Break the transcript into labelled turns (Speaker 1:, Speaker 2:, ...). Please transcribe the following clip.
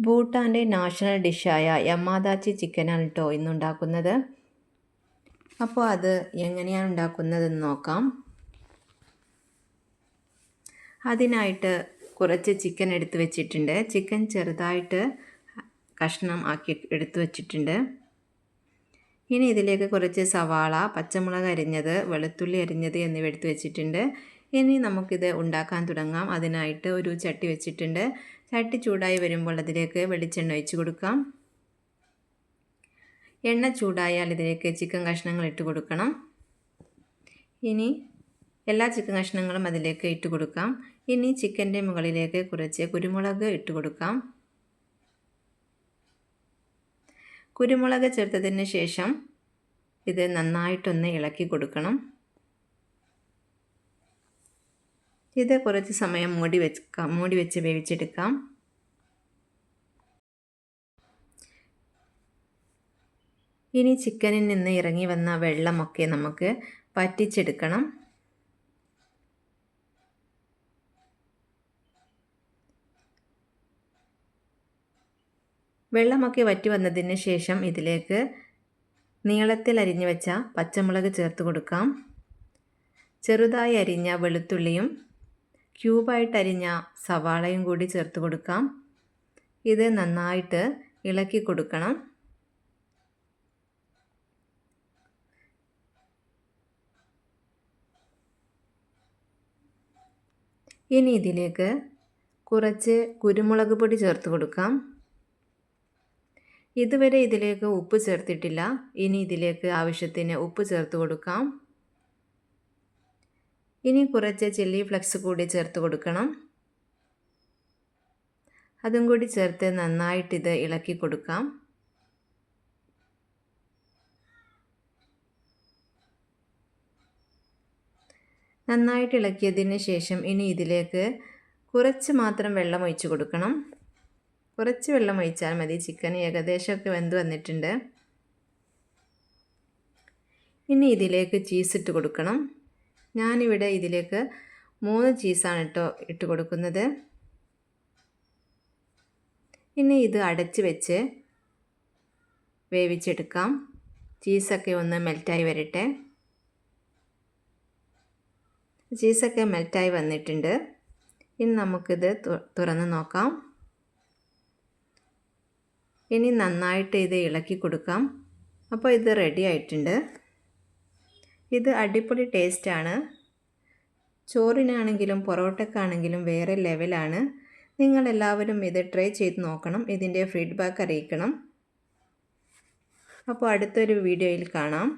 Speaker 1: ഭൂട്ടാൻ്റെ national ഡിഷായ യമാദാച്ചി ചിക്കനാണ് കേട്ടോ ഇന്നുണ്ടാക്കുന്നത്. അപ്പോൾ അത് എങ്ങനെയാണ് ഉണ്ടാക്കുന്നതെന്ന് നോക്കാം. അതിനായിട്ട് കുറച്ച് ചിക്കൻ എടുത്ത് വെച്ചിട്ടുണ്ട്. ചിക്കൻ ചെറുതായിട്ട് കഷ്ണം ആക്കി എടുത്ത് വെച്ചിട്ടുണ്ട്. ഇനി ഇതിലേക്ക് കുറച്ച് സവാള, പച്ചമുളക് അരിഞ്ഞത്, വെളുത്തുള്ളി അരിഞ്ഞത് എന്നിവ എടുത്ത് വെച്ചിട്ടുണ്ട്. ഇനി നമുക്കിത് ഉണ്ടാക്കാൻ തുടങ്ങാം. അതിനായിട്ട് ഒരു ചട്ടി വെച്ചിട്ടുണ്ട്. ചട്ടി ചൂടായി വരുമ്പോൾ അതിലേക്ക് വെളിച്ചെണ്ണ ഒഴിച്ച് കൊടുക്കാം. എണ്ണ ചൂടായാൽ ഇതിലേക്ക് ചിക്കൻ കഷ്ണങ്ങൾ ഇട്ട് കൊടുക്കണം. ഇനി എല്ലാ ചിക്കൻ കഷ്ണങ്ങളും അതിലേക്ക് ഇട്ട് കൊടുക്കാം. ഇനി ചിക്കൻ്റെ മുകളിലേക്ക് കുറച്ച് കുരുമുളക് ഇട്ട് കൊടുക്കാം. കുരുമുളക് ചേർത്തതിന് ശേഷം ഇത് നന്നായിട്ടൊന്ന് ഇളക്കി കൊടുക്കണം. ഇത് കുറച്ച് സമയം മൂടി വെച്ച് വേവിച്ചെടുക്കാം. ഇനി ചിക്കനിൽ നിന്ന് ഇറങ്ങി വന്ന വെള്ളമൊക്കെ നമുക്ക് വറ്റിച്ചെടുക്കണം. വെള്ളമൊക്കെ വറ്റി വന്നതിന് ശേഷം ഇതിലേക്ക് നീളത്തിൽ അരിഞ്ഞു വെച്ച പച്ചമുളക് ചേർത്ത് കൊടുക്കാം. ചെറുതായി അരിഞ്ഞ വെളുത്തുള്ളിയും ക്യൂബായിട്ട് അരിഞ്ഞ സവാളയും കൂടി ചേർത്ത് കൊടുക്കാം. ഇത് നന്നായിട്ട് ഇളക്കി കൊടുക്കണം. ഇനി ഇതിലേക്ക് കുറച്ച് കുരുമുളക് പൊടി ചേർത്ത് കൊടുക്കാം. ഇതുവരെ ഇതിലേക്ക് ഉപ്പ് ചേർത്തിട്ടില്ല. ഇനി ഇതിലേക്ക് ആവശ്യത്തിന് ഉപ്പ് ചേർത്ത് കൊടുക്കാം. ഇനി കുറച്ച് ചില്ലി ഫ്ലെക്സ് കൂടി ചേർത്ത് കൊടുക്കണം. അതും കൂടി ചേർത്ത് നന്നായിട്ടിത് ഇളക്കി കൊടുക്കാം. നന്നായിട്ട് ഇളക്കിയതിന് ശേഷം ഇനി ഇതിലേക്ക് കുറച്ച് മാത്രം വെള്ളം ഒഴിച്ച് കൊടുക്കണം. കുറച്ച് വെള്ളം ഒഴിച്ചാൽ മതി. ചിക്കൻ ഏകദേശമൊക്കെ വെന്ത് വന്നിട്ടുണ്ട്. ഇനി ഇതിലേക്ക് ചീസ് ഇട്ട് കൊടുക്കണം. ഞാനിവിടെ ഇതിലേക്ക് 3 ചീസാണ് ഇട്ട് കൊടുക്കുന്നത്. ഇനി ഇത് അടച്ച് വെച്ച് വേവിച്ചെടുക്കാം. ചീസൊക്കെ ഒന്ന് മെൽറ്റായി വരട്ടെ. ചീസൊക്കെ മെൽറ്റായി വന്നിട്ടുണ്ട്. ഇനി നമുക്കിത് തുറന്ന് നോക്കാം. ഇനി നന്നായിട്ട് ഇത് ഇളക്കി കൊടുക്കാം. അപ്പോൾ ഇത് റെഡി ആയിട്ടുണ്ട്. ഇത് അടിപൊളി ടേസ്റ്റാണ്. ചോറിനാണെങ്കിലും പൊറോട്ടക്കാണെങ്കിലും വേറെ ലെവലാണ്. നിങ്ങളെല്ലാവരും ഇത് ട്രൈ ചെയ്ത് നോക്കണം. ഇതിൻ്റെ ഫീഡ്ബാക്ക് അറിയിക്കണം. അപ്പോൾ അടുത്തൊരു വീഡിയോയിൽ കാണാം.